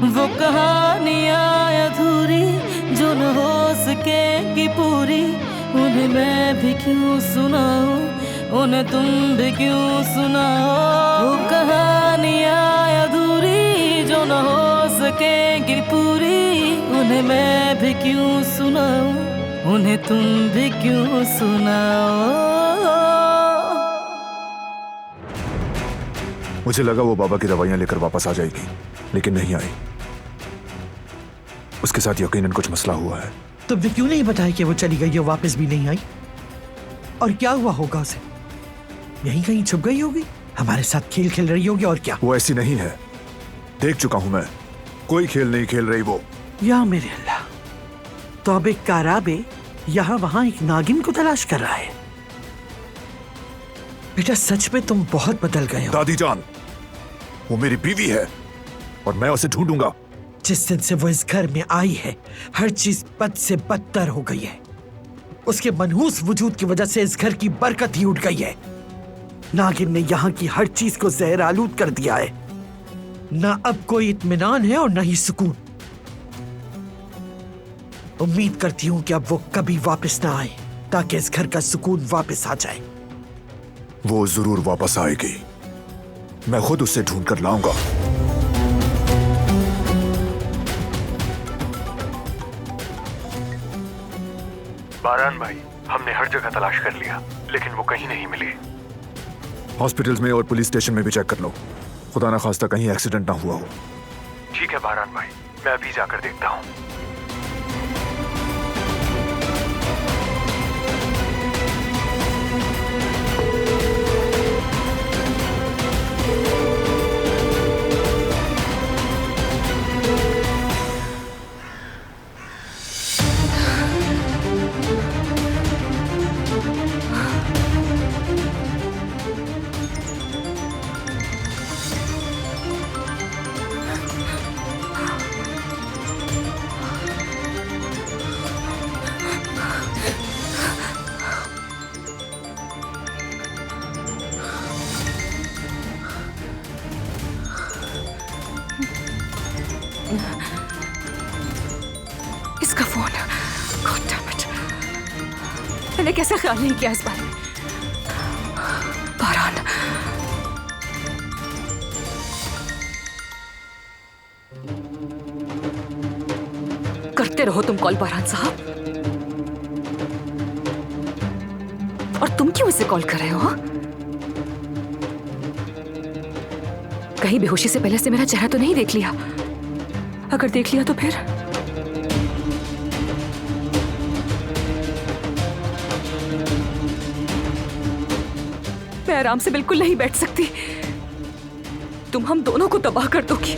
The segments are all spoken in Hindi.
वो कहानियाँ अधूरी जो न हो सकेगी पूरी, उन्हें मैं भी क्यों सुनाऊं, उन्हें तुम भी क्यों सुनाओ। वो कहानियाँ अधूरी जो न हो सकेगी पूरी, उन्हें मैं भी क्यों सुनाऊं, उन्हें तुम भी क्यों सुनाओ। मुझे लगा वो बाबा की दवाइयां लेकर वापस आ जाएगी, लेकिन नहीं आई। उसके साथ यकीनन कुछ मसला हुआ है। तुमने क्यों नहीं बताया कि वो चली गई है, वापस भी नहीं आई? और क्या हुआ होगा उसे? यहीं कहीं छुप गई होगी, हमारे साथ खेल खेल रही होगी, और क्या? वो ऐसी नहीं है, देख चुका हूं मैं। कोई खेल नहीं खेल रही वो। या मेरे अल्लाह, तो अब एक काराबे यहाँ वहां एक नागिन को तलाश कर रहा है। बेटा सच में तुम बहुत बदल गए हो। दादी जान, वो मेरी बीवी है और मैं उसे ढूंढूंगा। जिस दिन से वो इस घर में आई है, हर चीज बद से बदतर हो गई है। उसके मनहूस वजूद की वजह से इस घर की बरकत ही उठ गई है। नागिन ने यहाँ की हर चीज को जहर आलूद कर दिया है। ना अब कोई इत्मीनान है और ना ही सुकून। उम्मीद करती हूँ कि अब वो कभी वापस ना आए, ताकि इस घर का सुकून वापस आ जाए। वो जरूर वापस आएगी, मैं खुद उसे ढूंढ कर लाऊंगा। बारान भाई, हमने हर जगह तलाश कर लिया, लेकिन वो कहीं नहीं मिली। हॉस्पिटल्स में और पुलिस स्टेशन में भी चेक कर लो, खुदा ना खास्ता कहीं एक्सीडेंट ना हुआ हो। ठीक है बारान भाई, मैं अभी जाकर देखता हूँ। इसका फोन। God damn it. मैंने कैसा ख्याल नहीं किया इस बारे में। बारान, करते रहो तुम कॉल बारान साहब। और तुम क्यों इसे कॉल कर रहे हो? कहीं बेहोशी से पहले से मेरा चेहरा तो नहीं देख लिया? अगर देख लिया तो फिर? मैं आराम से बिल्कुल नहीं बैठ सकती। तुम हम दोनों को तबाह कर दोगी।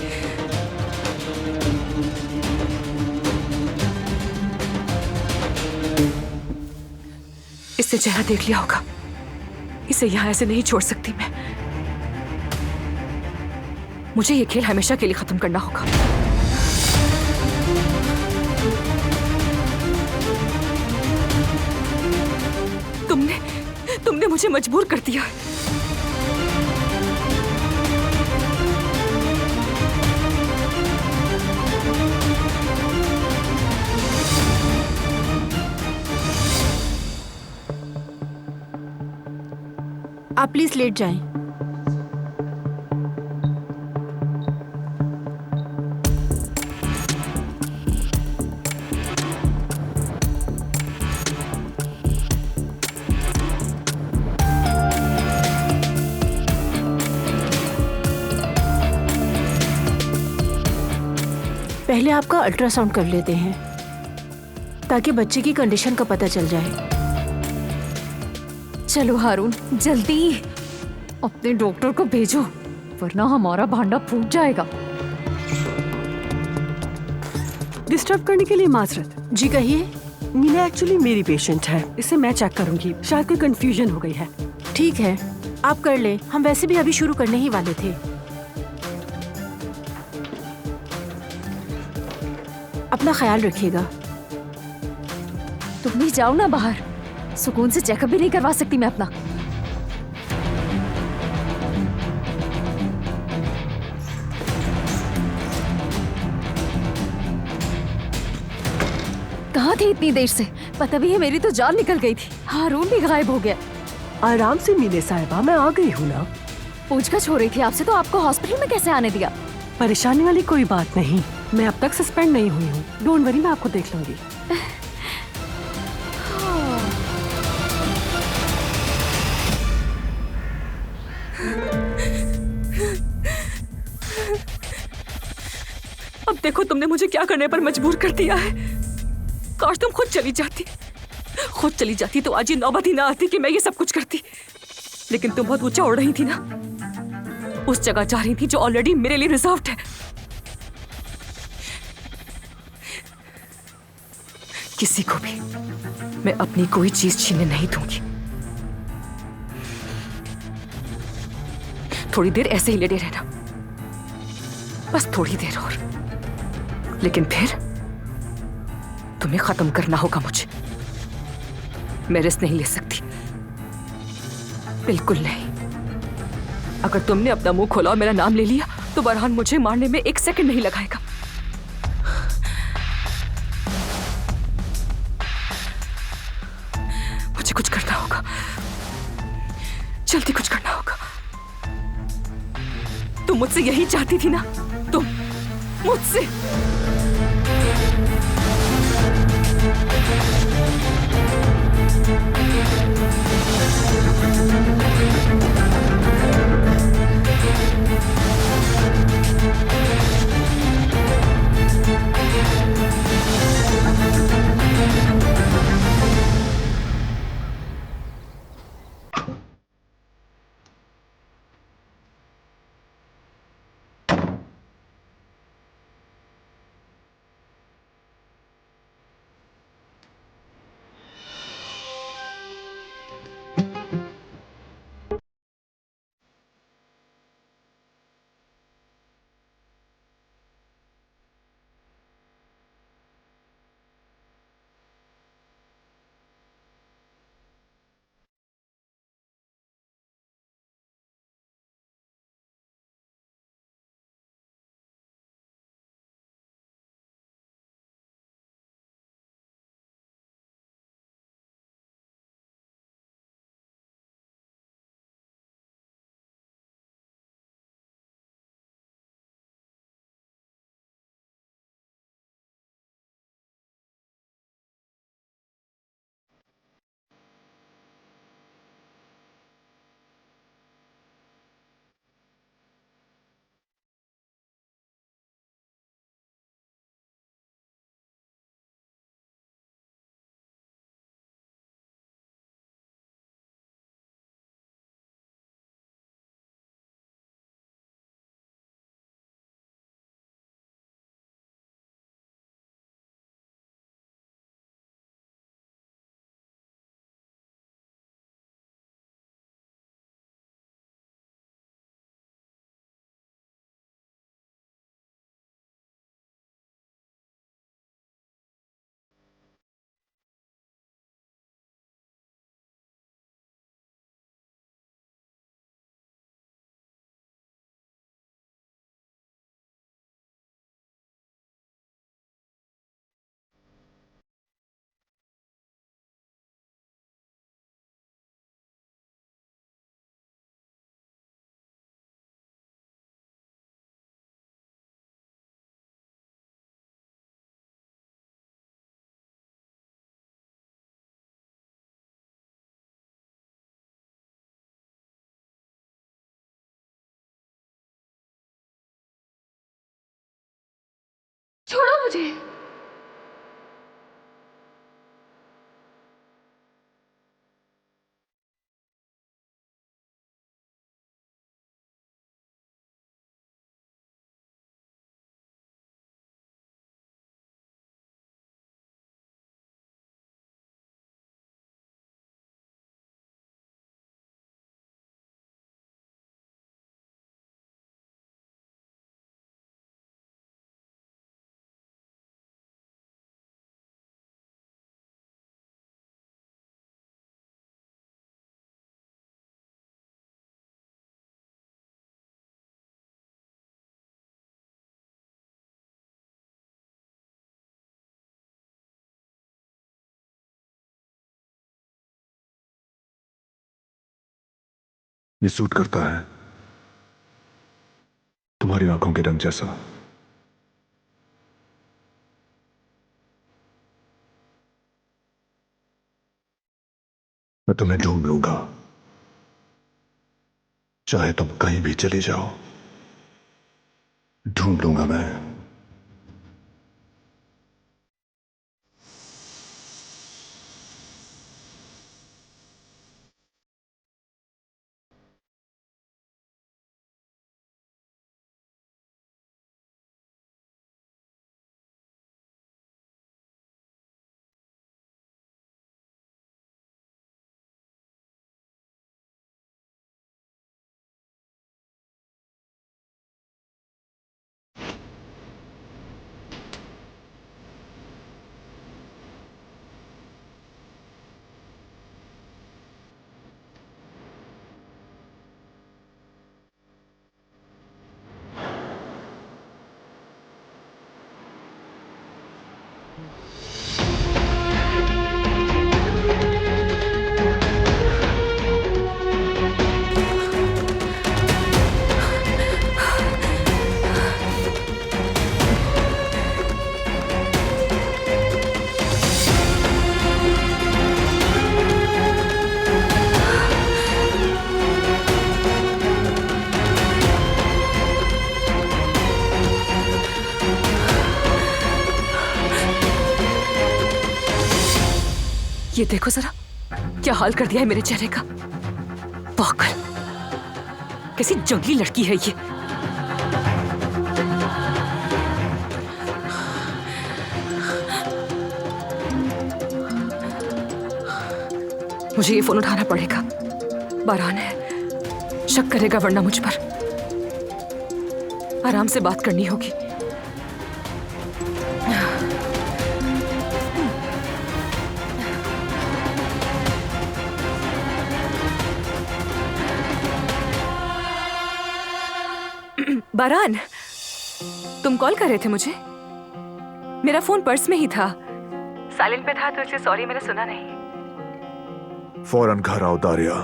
इससे चेहरा देख लिया होगा, इसे यहां ऐसे नहीं छोड़ सकती मैं। मुझे ये खेल हमेशा के लिए खत्म करना होगा। तुमने मुझे मजबूर कर दिया है। आप प्लीज लेट जाएं। पहले आपका अल्ट्रासाउंड कर लेते हैं ताकि बच्चे की कंडीशन का पता चल जाए। चलो हारून, जल्दी अपने डॉक्टर को भेजो, वरना हमारा भांडा फूट जाएगा। डिस्टर्ब करने के लिए माजरत। जी कहिए। मीना एक्चुअली मेरी पेशेंट है, इसे मैं चेक करूंगी। शायद कोई कंफ्यूजन हो गई है। ठीक है, आप कर ले, हम वैसे भी अभी शुरू करने ही वाले थे। अपना ख्याल रखिएगा। तुम भी जाओ ना बाहर, सुकून से चेकअप भी नहीं करवा सकती मैं अपना। कहाँ थी इतनी देर से? पता भी है मेरी तो जान निकल गई थी। हारून भी गायब हो गया। आराम से मिले साहिबा, मैं आ गई हूँ ना। पूछताछ हो रही थी आपसे, तो आपको हॉस्पिटल में कैसे आने दिया? परेशानी वाली कोई बात नहीं, मैं अब तक सस्पेंड नहीं हुई हूँ। डोंट वरी, मैं आपको देख लूंगी। अब देखो तुमने मुझे क्या करने पर मजबूर कर दिया है। काश तुम खुद चली जाती। खुद चली जाती तो आज ये नौबत ही ना आती कि मैं ये सब कुछ करती। लेकिन तुम बहुत ऊंचा उड़ रही थी ना, उस जगह जा रही थी जो ऑलरेडी मेरे लिए रिजर्व्ड है। किसी को भी मैं अपनी कोई चीज छीनने नहीं दूंगी। थोड़ी देर ऐसे ही लेटे रहना, बस थोड़ी देर और, लेकिन फिर तुम्हें खत्म करना होगा मुझे। मैं रिस्क नहीं ले सकती, बिल्कुल नहीं। अगर तुमने अपना मुंह खोला और मेरा नाम ले लिया तो बरहान मुझे मारने में 1 सेकंड नहीं लगाएगा। मुझे कुछ करना होगा, जल्दी कुछ करना होगा। तुम मुझसे यही चाहती थी ना, तुम मुझसे। छोड़ो मुझे। ये सूट करता है तुम्हारी आंखों के रंग जैसा। मैं तुम्हें ढूंढ लूंगा, चाहे तुम कहीं भी चले जाओ, ढूंढ लूंगा मैं। ये देखो जरा, क्या हाल कर दिया है मेरे चेहरे का। पागल, कैसी जंगली लड़की है ये। मुझे ये फोन उठाना पड़ेगा। बारान है, शक करेगा वरना मुझ पर। आराम से बात करनी होगी। बारान, तुम कॉल कर रहे थे मुझे? मेरा फोन पर्स में ही था, साइलेंट पे था, तो इसलिए सॉरी मैंने सुना नहीं। फौरन घर आओ दारिया।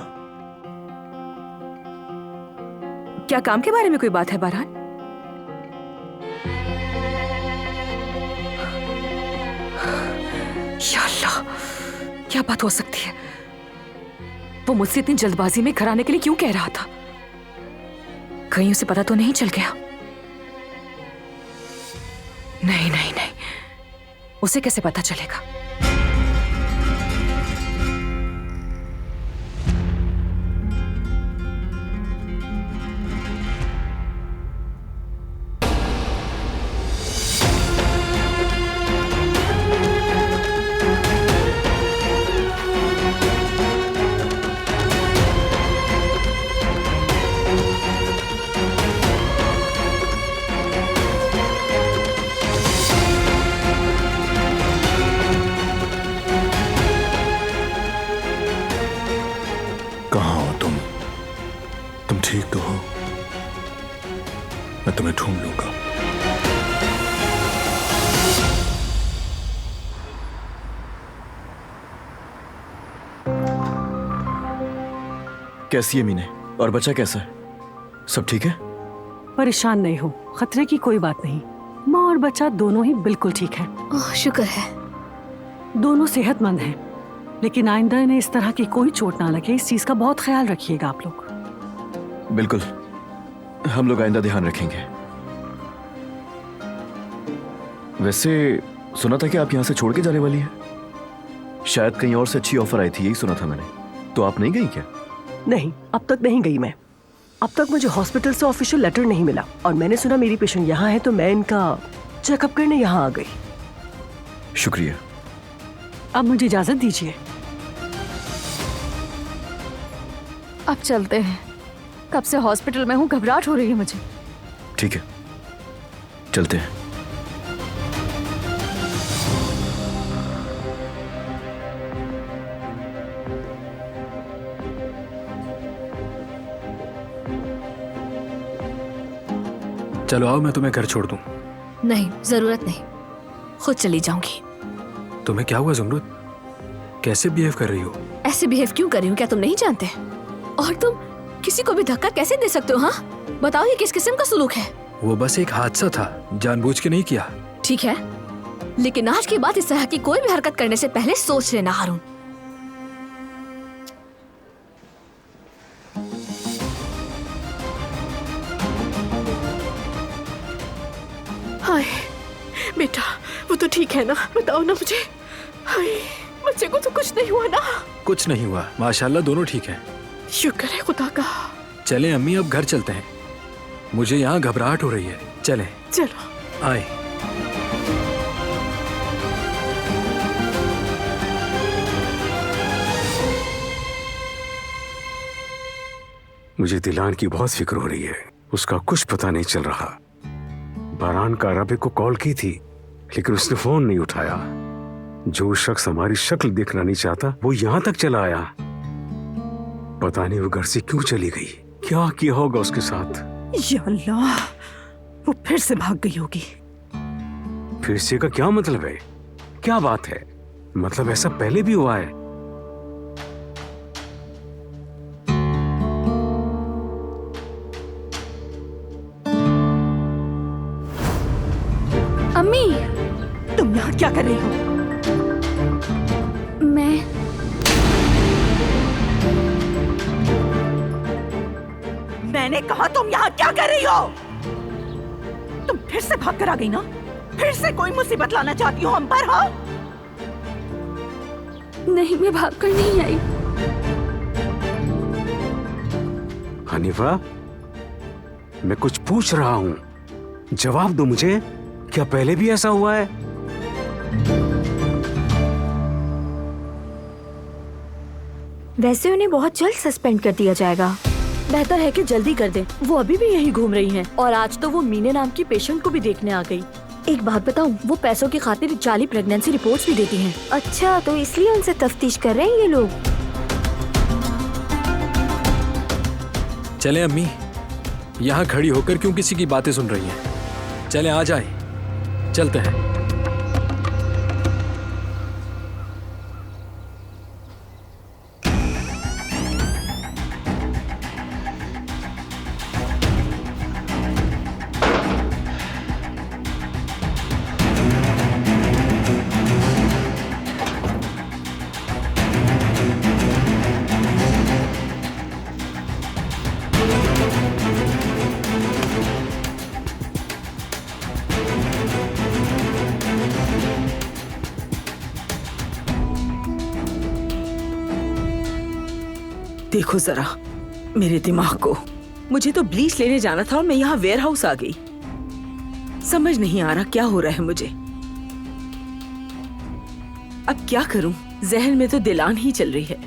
क्या काम के बारे में कोई बात है बारान? या अल्लाह, क्या बात हो सकती है? वो मुझसे इतनी जल्दबाजी में घर आने के लिए क्यों कह रहा था? कहीं उसे पता तो नहीं चल गया? नहीं नहीं नहीं, उसे कैसे पता चलेगा? ठीक तो हो? मैं तुम्हें ढूंढ लूंगा। कैसी है मीने? और बच्चा कैसा है? सब ठीक है? परेशान नहीं हो, खतरे की कोई बात नहीं। माँ और बच्चा दोनों ही बिल्कुल ठीक है। ओह शुक्र है। दोनों सेहतमंद हैं, लेकिन आइंदा इन्हें इस तरह की कोई चोट ना लगे, इस चीज का बहुत ख्याल रखिएगा आप लोग। बिल्कुल, हम लोग आइंदा ध्यान रखेंगे। वैसे सुना था कि आप यहाँ से छोड़ के जाने वाली है। शायद कहीं और से अच्छी ऑफर आई थी, यही सुना था मैंने। तो आप नहीं गई क्या? नहीं, अब तक नहीं गई मैं। अब तक मुझे हॉस्पिटल से ऑफिशियल लेटर नहीं मिला और मैंने सुना मेरी पेशेंट यहाँ है, तो मैं इनका चेकअप करने यहाँ आ गई। शुक्रिया। अब मुझे इजाजत दीजिए। अब चलते हैं। कब से हॉस्पिटल में हूँ, घबराहट हो रही है मुझे। ठीक है, चलते हैं। चलो आओ, मैं तुम्हें घर छोड़ दूं। नहीं, जरूरत नहीं, खुद चली जाऊंगी। तुम्हें क्या हुआ ज़ुमरुद? कैसे बिहेव कर रही हो? ऐसे बिहेव क्यों कर रही हूँ, क्या तुम नहीं जानते? और तुम किसी को भी धक्का कैसे दे सकते हो? हाँ बताओ, ये किस किस्म का सलूक है? वो बस एक हादसा था, जानबूझ के नहीं किया। ठीक है, लेकिन आज के बाद इस तरह की कोई भी हरकत करने से पहले सोच लेना हारून। हाय बेटा, वो तो ठीक है ना? बताओ ना मुझे। हाय, बच्चे को तो कुछ नहीं हुआ ना? कुछ नहीं हुआ, माशाल्लाह दोनों ठीक हैं। शुक्र है खुदा का। चलें अम्मी, अब घर चलते हैं। मुझे यहाँ घबराहट हो रही है। चलें। चलो। आए। मुझे दिलान की बहुत फिक्र हो रही है। उसका कुछ पता नहीं चल रहा। बारान का रबे को कॉल की थी, लेकिन उसने फोन नहीं उठाया। जो शख्स हमारी शक्ल देखना नहीं चाहता, वो यहाँ तक चला आया। पता नहीं वो घर से क्यों चली गई, क्या किया होगा उसके साथ। या अल्लाह, वो फिर से भाग गई होगी। फिर से का क्या मतलब है? क्या बात है? मतलब ऐसा पहले भी हुआ है? अम्मी, तुम यहाँ क्या कर रही हो? मैंने कहा तुम यहाँ क्या कर रही हो? तुम फिर से भाग कर आ गई ना? फिर से कोई मुसीबत लाना चाहती हो हम पर? हाँ नहीं, मैं भाग कर नहीं आई। हनीफा, मैं कुछ पूछ रहा हूँ, जवाब दो मुझे। क्या पहले भी ऐसा हुआ है? वैसे उन्हें बहुत जल्द सस्पेंड कर दिया जाएगा। बेहतर है कि जल्दी कर दें। वो अभी भी यहीं घूम रही हैं और आज तो वो मीने नाम की पेशेंट को भी देखने आ गई। एक बात बताऊं, वो पैसों की खातिर जाली प्रेगनेंसी रिपोर्ट्स भी देती हैं। अच्छा, तो इसलिए उनसे तफ्तीश कर रहे हैं ये लोग। चलें अम्मी, यहाँ खड़ी होकर क्यों किसी की बातें सुन रही हैं? चलें, आ जाए, चलते हैं। देखो जरा मेरे दिमाग को। मुझे तो ब्लीच लेने जाना था और मैं यहाँ वेयर हाउस आ गई। समझ नहीं आ रहा क्या हो रहा है मुझे। अब क्या करूं? जहन में तो दिलान ही चल रही है।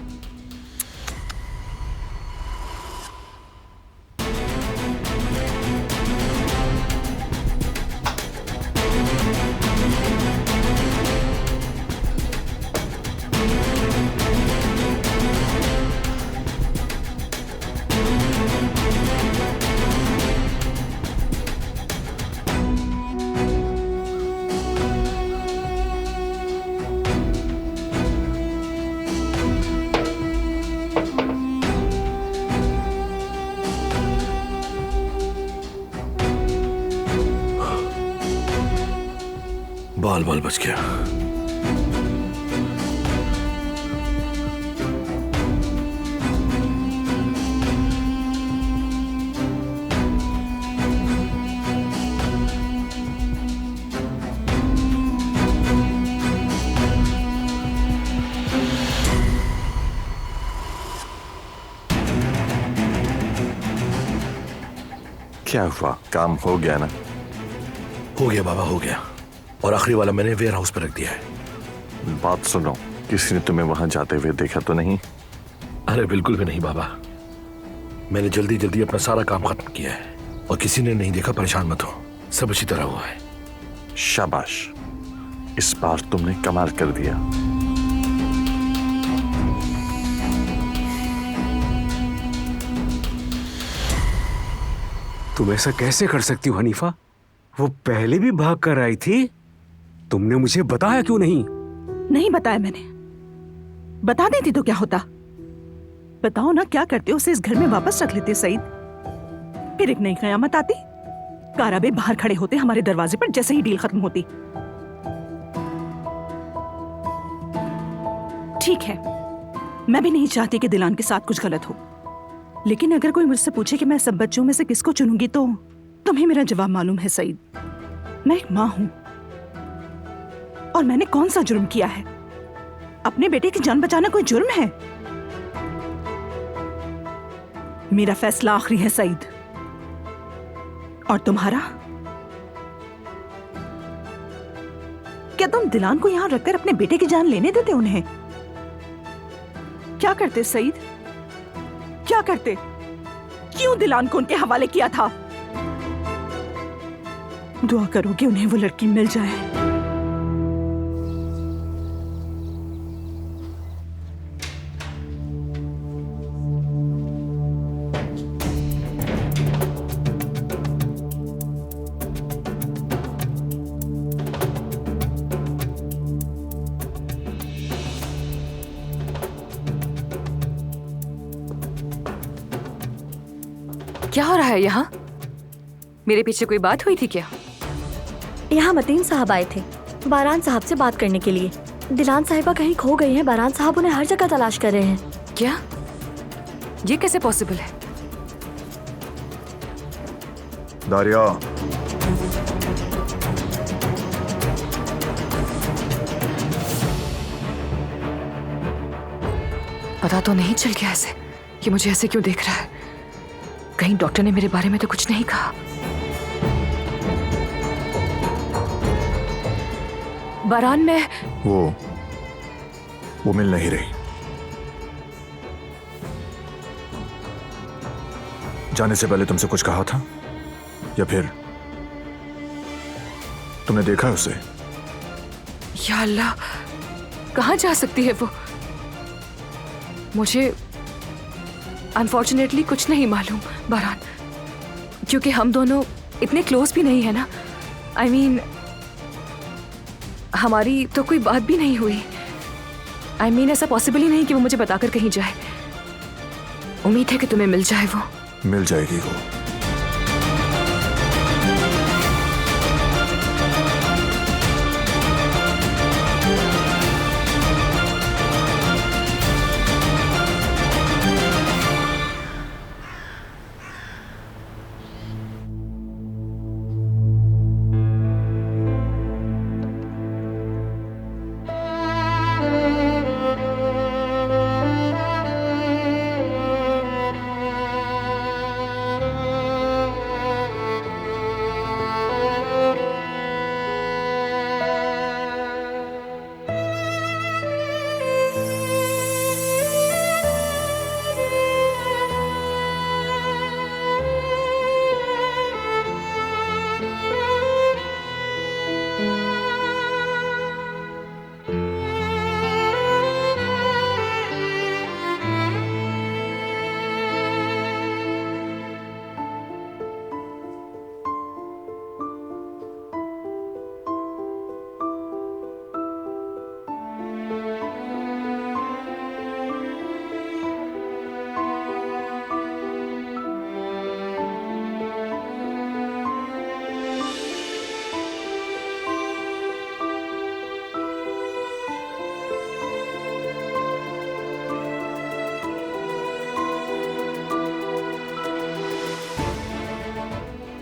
बाल बाल बच गया। क्या हुआ? काम हो गया ना? हो गया बाबा, हो गया। और आखिरी वाला मैंने वेयर हाउस पर रख दिया है। बात सुनो, किसी ने तुम्हें वहां जाते हुए देखा तो नहीं? अरे बिल्कुल भी नहीं बाबा, मैंने जल्दी जल्दी अपना सारा काम खत्म किया है और किसी ने नहीं देखा। परेशान मत हो, सब अच्छी तरह हुआ है। शाबाश, इस बार तुमने कमाल कर दिया। तुम ऐसा कैसे कर सकती हो हनीफा? वो पहले भी भाग कर आई थी। तुमने मुझे बताया क्यों नहीं? नहीं बताया मैंने। बता देती तो क्या होता? बताओ ना, क्या करते? उसे इस घर में वापस रख लेते सईद, फिर एक नई कयामत आती। काराबे बाहर खड़े होते हमारे दरवाजे पर जैसे ही डील खत्म होती। ठीक है, मैं भी नहीं चाहती कि दिलान के साथ कुछ गलत हो, लेकिन अगर कोई मुझसे पूछे कि मैं सब बच्चों में से किसको चुनूंगी तो तुम्हें मेरा जवाब मालूम है सईद। मैं एक माँ हूं और मैंने कौन सा जुर्म किया है? अपने बेटे की जान बचाना कोई जुर्म है? मेरा फैसला आखिरी है सईद। और तुम्हारा? क्या तुम दिलान को यहां रखकर अपने बेटे की जान लेने देते उन्हें? क्या करते सईद? क्या करते? क्यों दिलान को उनके हवाले किया था? दुआ करो कि उन्हें वो लड़की मिल जाए। क्या हो रहा है यहाँ? मेरे पीछे कोई बात हुई थी क्या? यहाँ मतीन साहब आए थे बारान साहब से बात करने के लिए। दिलान साहिबा कहीं खो गई हैं। बारान साहब उन्हें हर जगह तलाश कर रहे हैं। क्या? ये कैसे पॉसिबल है? दारिया, पता तो नहीं चल गया ऐसे कि मुझे ऐसे क्यों देख रहा है? कहीं डॉक्टर ने मेरे बारे में तो कुछ नहीं कहा? बारान में वो मिल नहीं रही। जाने से पहले तुमसे कुछ कहा था या फिर तुमने देखा है उसे? या अल्लाह, कहाँ जा सकती है वो? मुझे अनफॉर्चुनेटली कुछ नहीं मालूम बारान, क्योंकि हम दोनों इतने क्लोज भी नहीं है ना। I mean, हमारी तो कोई बात भी नहीं हुई। I mean, ऐसा पॉसिबल ही नहीं कि वो मुझे बताकर कहीं जाए। उम्मीद है कि तुम्हें मिल जाए वो। मिल जाएगी वो।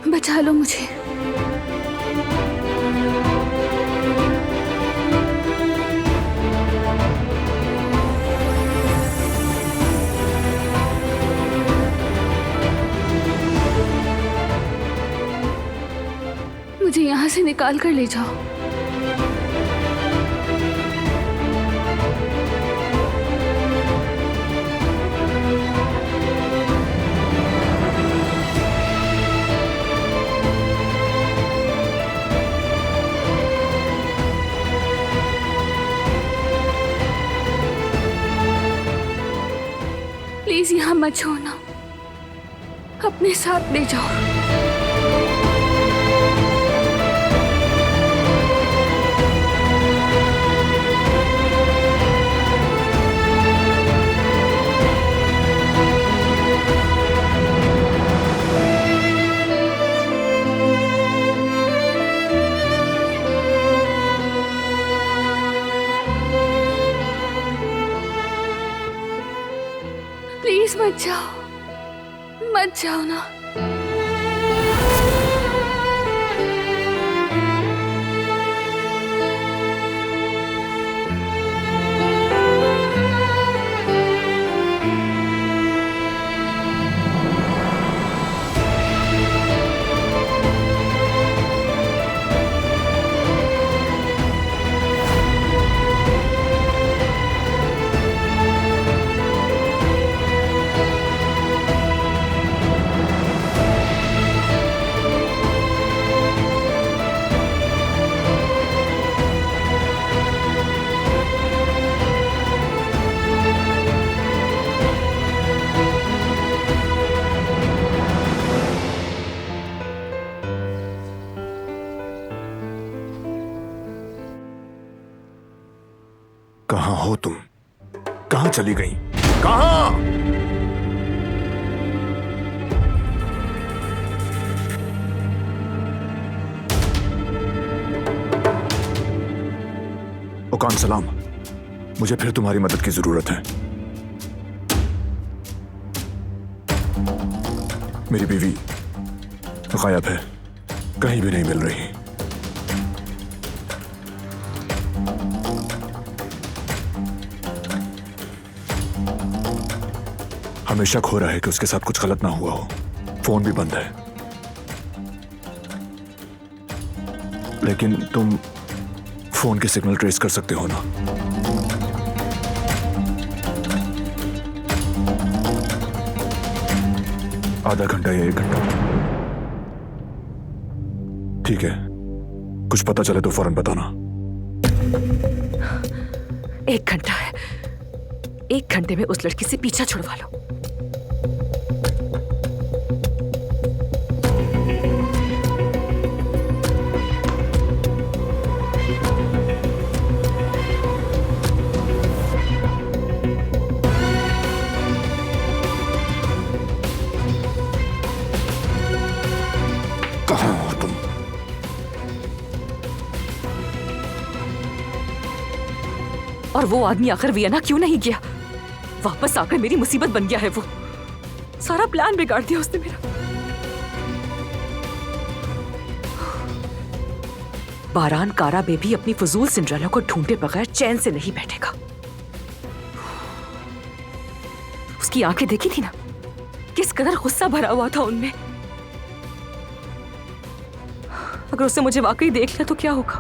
बचा लो मुझे। मुझे यहाँ से निकाल कर ले जाओ। प्लीज यहाँ मत छोड़ना, अपने साथ ले जाओ। मत जाओ, मत जाओ ना। कहां हो तुम? कहां चली गई? कहां? ओकान सलाम, मुझे फिर तुम्हारी मदद की जरूरत है। मेरी बीवी गायब है, कहीं भी नहीं मिल रही। हमें शक हो रहा है कि उसके साथ कुछ गलत ना हुआ हो। फोन भी बंद है। लेकिन तुम फोन के सिग्नल ट्रेस कर सकते हो ना? आधा घंटा या 1 घंटा? ठीक है, कुछ पता चले तो फौरन बताना। 1 घंटा है, 1 घंटे में उस लड़की से पीछा छुड़वा लो। कहां हो तुम? और वो आदमी आखिर वियना क्यों नहीं गया? वापस आकर मेरी मुसीबत बन गया है वो। सारा प्लान बिगाड़ दिया उसने मेरा। बारान कारा बेबी अपनी फजूल सिंड्रेला को ढूंढे बगैर चैन से नहीं बैठेगा। उसकी आंखें देखी थी ना, किस कदर गुस्सा भरा हुआ था उनमें। अगर उससे मुझे वाकई देख लिया तो क्या होगा?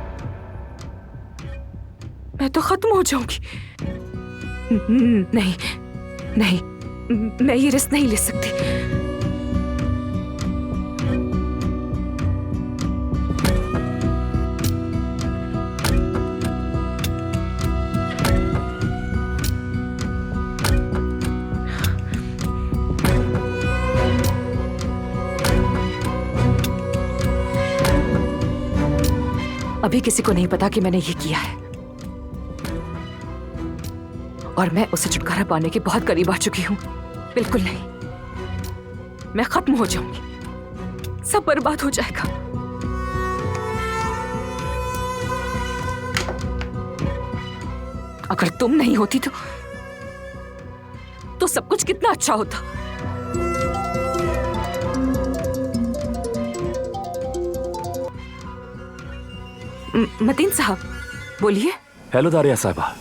मैं तो खत्म हो जाऊंगी। नहीं नहीं, मैं ये रिस्क नहीं ले सकती। अभी किसी को नहीं पता कि मैंने ये किया है, और मैं उसे छुटकारा पाने के बहुत करीब आ चुकी हूं। बिल्कुल नहीं, मैं खत्म हो जाऊंगी, सब बर्बाद हो जाएगा। अगर तुम नहीं होती तो सब कुछ कितना अच्छा होता। मतीन साहब, बोलिए। हेलो दारिया साहिबा।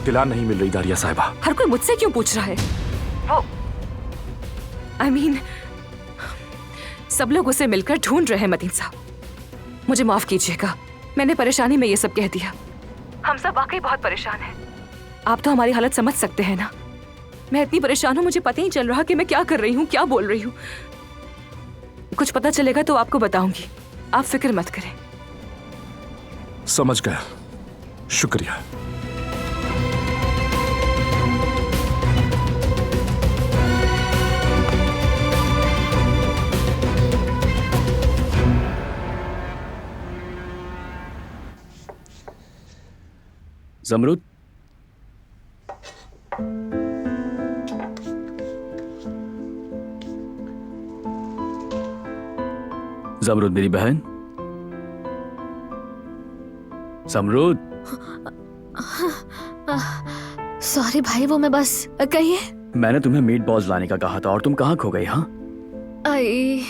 दिलान नहीं मिल रही दारिया साहिबा। हर कोई मुझसे क्यों पूछ रहा है? I mean, सब लोग उसे मिलकर ढूंढ रहे हैं। मतीन साहब, मुझे माफ कीजिएगा, मैंने परेशानी में ये सब कह दिया। हम सब वाकई बहुत परेशान हैं। आप तो हमारी हालत समझ सकते हैं ना। मैं इतनी परेशान हूं, मुझे पता ही चल रहा कि मैं क्या कर रही हूँ, क्या बोल रही हूँ। कुछ पता चलेगा तो आपको बताऊंगी, आप फिक्र मत करें। समझ गया, शुक्रिया। ज़मरुद, ज़मरुद मेरी बहन, ज़मरुद। सॉरी भाई, वो मैं बस कहिए। मैंने तुम्हें मीट बॉल्स लाने का कहा था और तुम कहाँ खो गई? हाँ, आई,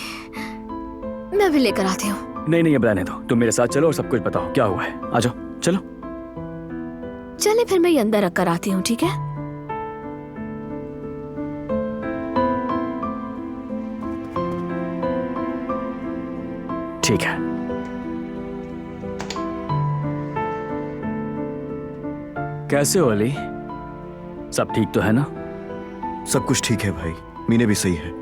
मैं भी लेकर आती हूँ। नहीं नहीं, अब रहने दो। तुम मेरे साथ चलो और सब कुछ बताओ क्या हुआ है। आ जाओ, चलो। चले फिर मैं ये अंदर रख कर आती हूँ, ठीक है? ठीक है। कैसे हो अली? सब ठीक तो है ना? सब कुछ ठीक है भाई, मीने भी सही है।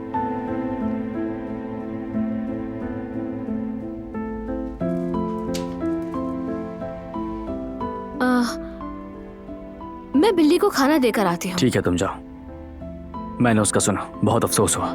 मैं बिल्ली को खाना देकर आती हूँ। ठीक है, तुम जाओ। मैंने उसका सुना, बहुत अफसोस हुआ।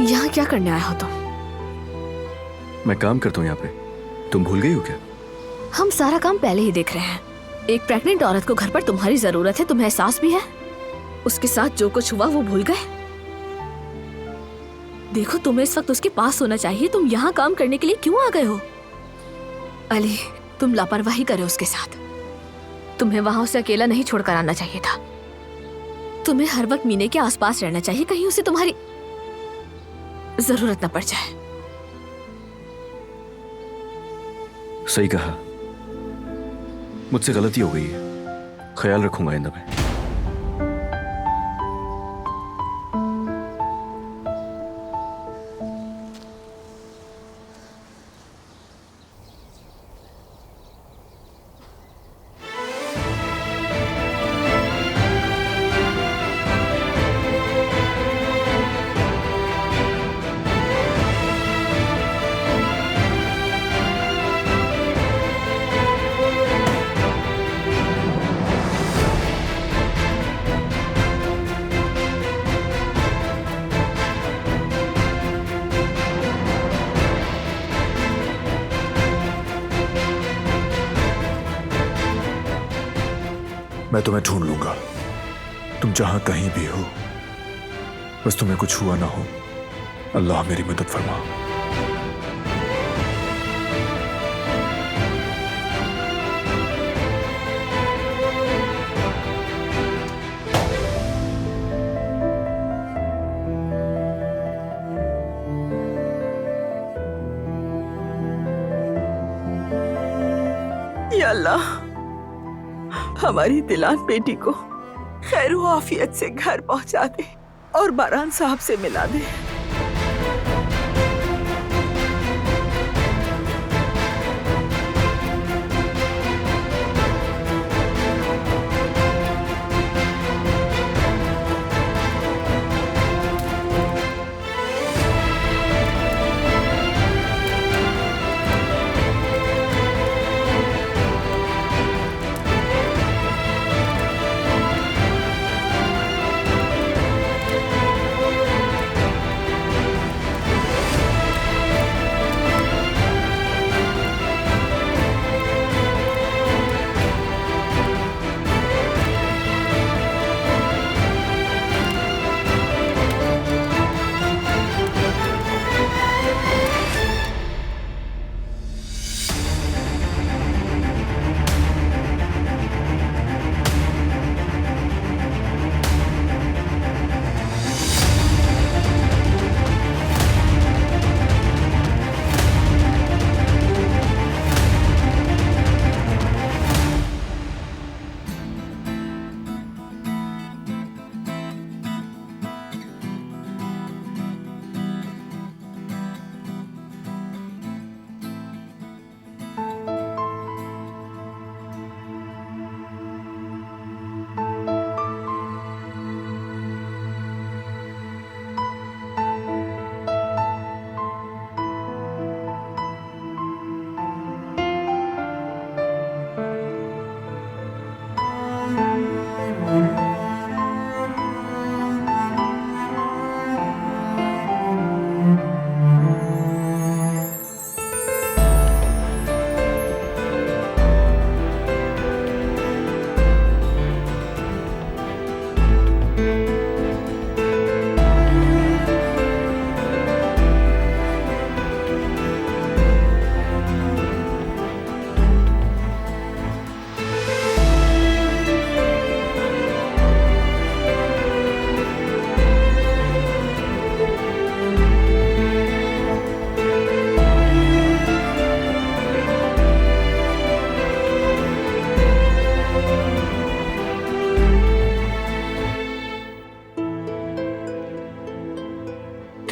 यहाँ क्या करने आया हो तुम? मैं काम करता हूँ यहाँ पे, तुम भूल गई हो क्या? हम सारा काम पहले ही देख रहे हैं। एक प्रेग्नेंट औरत को घर पर तुम्हारी जरूरत है, तुम्हें एहसास भी है? उसके साथ जो कुछ हुआ वो भूल गए? देखो, तुम्हें इस वक्त उसके पास होना चाहिए। तुम यहाँ काम करने के लिए क्यों आ गए हो? अली, तुम लापरवाही करे उसके साथ। तुम्हें वहां उसे अकेला नहीं छोड़कर आना चाहिए था। तुम्हें हर वक्त मीने के आसपास रहना चाहिए, कहीं उसे तुम्हारी जरूरत न पड़ जाए। सही कहा, मुझसे गलती हो गई है, ख्याल रखूंगा आइंदा में। मैं तुम्हें ढूंढ लूंगा, तुम जहां कहीं भी हो। बस तुम्हें कुछ हुआ ना हो, अल्लाह मेरी मदद फरमा। या अल्लाह, हमारी दिलान बेटी को खैर व आफियत से घर पहुंचा दे और बारान साहब से मिला दे।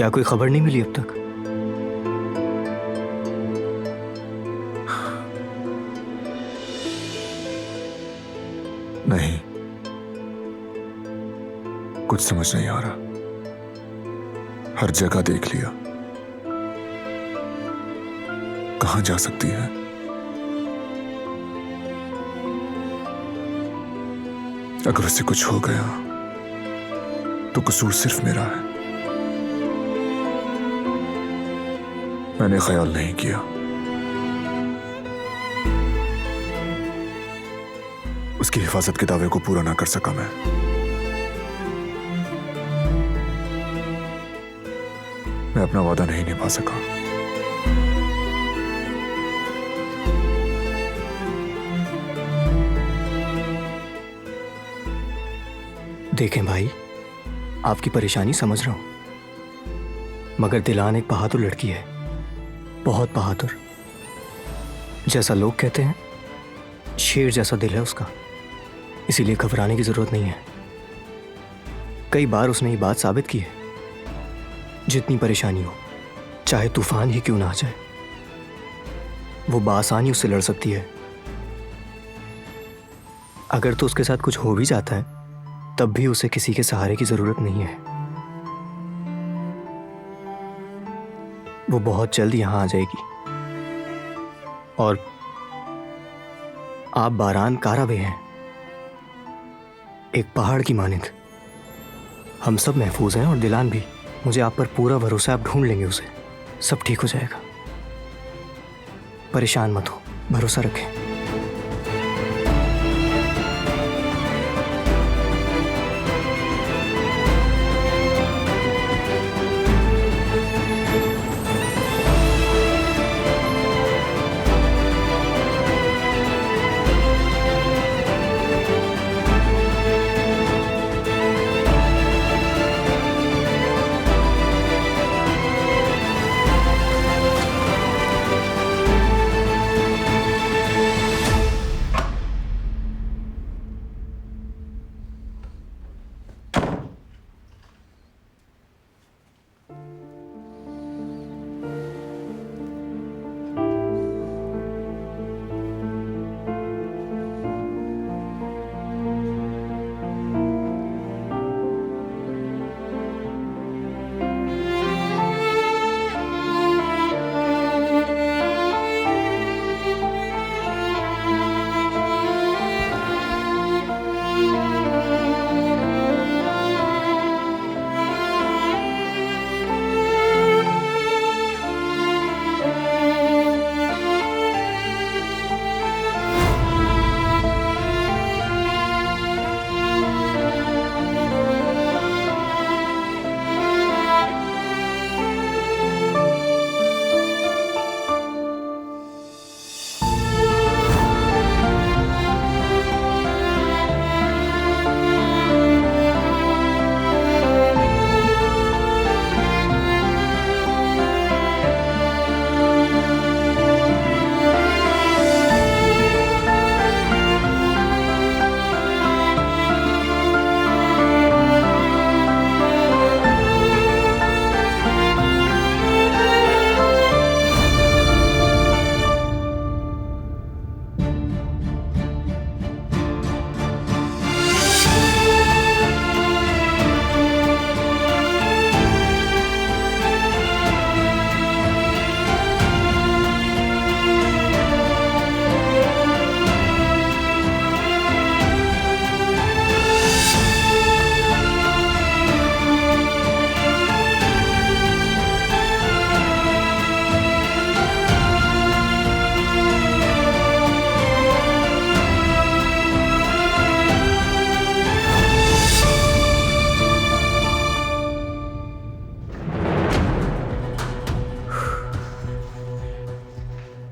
क्या कोई खबर नहीं मिली अब तक? नहीं, कुछ समझ नहीं आ रहा। हर जगह देख लिया, कहां जा सकती है? अगर उसे कुछ हो गया तो कसूर सिर्फ मेरा है। मैंने ख्याल नहीं किया। उसकी हिफाजत के दावे को पूरा ना कर सका मैं अपना वादा नहीं निभा सका। देखें भाई, आपकी परेशानी समझ रहा हूं, मगर दिलान एक बहादुर लड़की है, बहुत बहादुर। जैसा लोग कहते हैं, शेर जैसा दिल है उसका, इसीलिए घबराने की जरूरत नहीं है। कई बार उसने ये बात साबित की है, जितनी परेशानी हो, चाहे तूफान ही क्यों ना आ जाए, वो बआसानी उससे लड़ सकती है। अगर तो उसके साथ कुछ हो भी जाता है, तब भी उसे किसी के सहारे की जरूरत नहीं है। वो बहुत जल्द यहां आ जाएगी। और आप बारान काराबे हैं, एक पहाड़ की मानिंद। हम सब महफूज हैं और दिलान भी। मुझे आप पर पूरा भरोसा है, आप ढूंढ लेंगे उसे, सब ठीक हो जाएगा। परेशान मत हो, भरोसा रखें।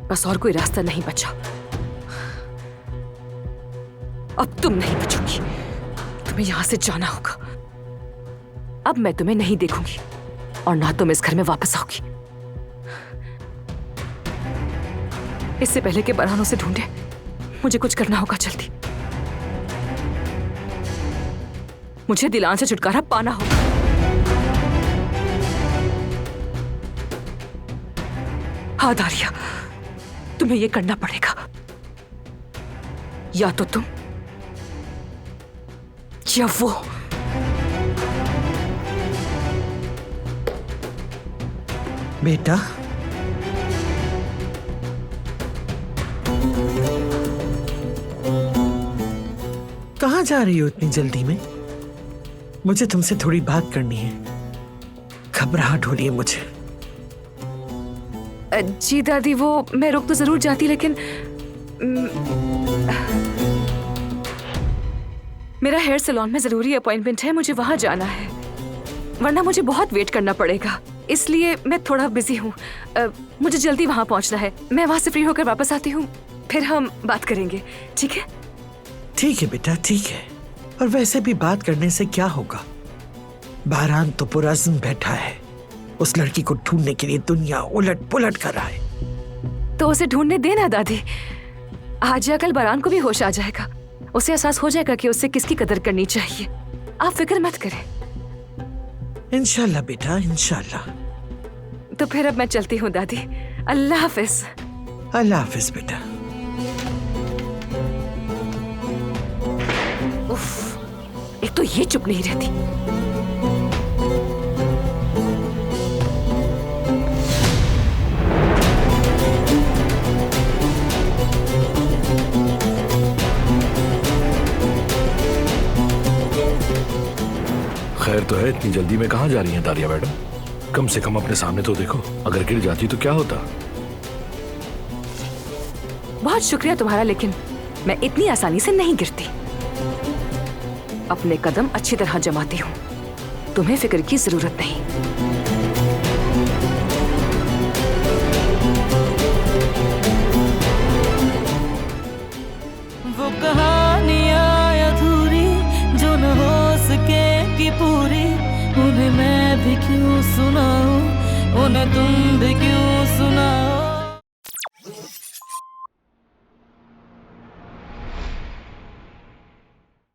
बस और कोई रास्ता नहीं बचा। अब तुम नहीं बचोगी, तुम्हें यहां से जाना होगा। अब मैं तुम्हें नहीं देखूंगी और ना तुम इस घर में वापस आओगी। इससे पहले कि बरहान से ढूंढे, मुझे कुछ करना होगा जल्दी। मुझे दिलान से छुटकारा पाना होगा। हाँ दारिया, तुम्हें ये करना पड़ेगा। या तो तुम या वो। बेटा, कहाँ जा रही हो इतनी जल्दी में? मुझे तुमसे थोड़ी बात करनी है। घबराहट हो रही है मुझे। जी दादी, वो मैं रुक तो जरूर जाती, लेकिन मेरा हेयर सैलून में जरूरी अपॉइंटमेंट है, मुझे वहां जाना है, वरना मुझे बहुत वेट करना पड़ेगा। इसलिए मैं थोड़ा बिजी हूँ। मुझे जल्दी वहां पहुंचना है। मैं वहां से फ्री होकर वापस आती हूँ, फिर हम बात करेंगे, ठीक है? ठीक है बेटा, ठीक है। और वैसे भी बात करने से क्या होगा? बारान तो पुरज़्म बैठा है, उस लड़की को ढूंढने के लिए दुनिया उलट पुलट कर रहा है। तो उसे ढूंढने देना दादी। आज या कल बारान को भी होश आ जाएगा, उसे एहसास हो जाएगा कि उसे किसकी कदर करनी चाहिए। आप फिक्र मत करें। इंशाल्लाह बेटा, इंशाल्लाह। तो फिर अब मैं चलती हूँ दादी। अल्लाह हाफिज। अल्लाह हाफिज बेटा। उफ, एक तो ये चुप नहीं रहती। खैर तो है, इतनी जल्दी में कहाँ जा रही हैं दारिया मैडम? कम से कम अपने सामने तो देखो, अगर गिर जाती तो क्या होता? बहुत शुक्रिया तुम्हारा, लेकिन मैं इतनी आसानी से नहीं गिरती। अपने कदम अच्छी तरह जमाती हूँ, तुम्हें फिक्र की जरूरत नहीं। वो कहानियाँ अधूरी जो न हो सके कि पूरी, उन्हें मैं भी क्यों सुनाऊं, उन्हें तुम भी क्यों सुनाओ।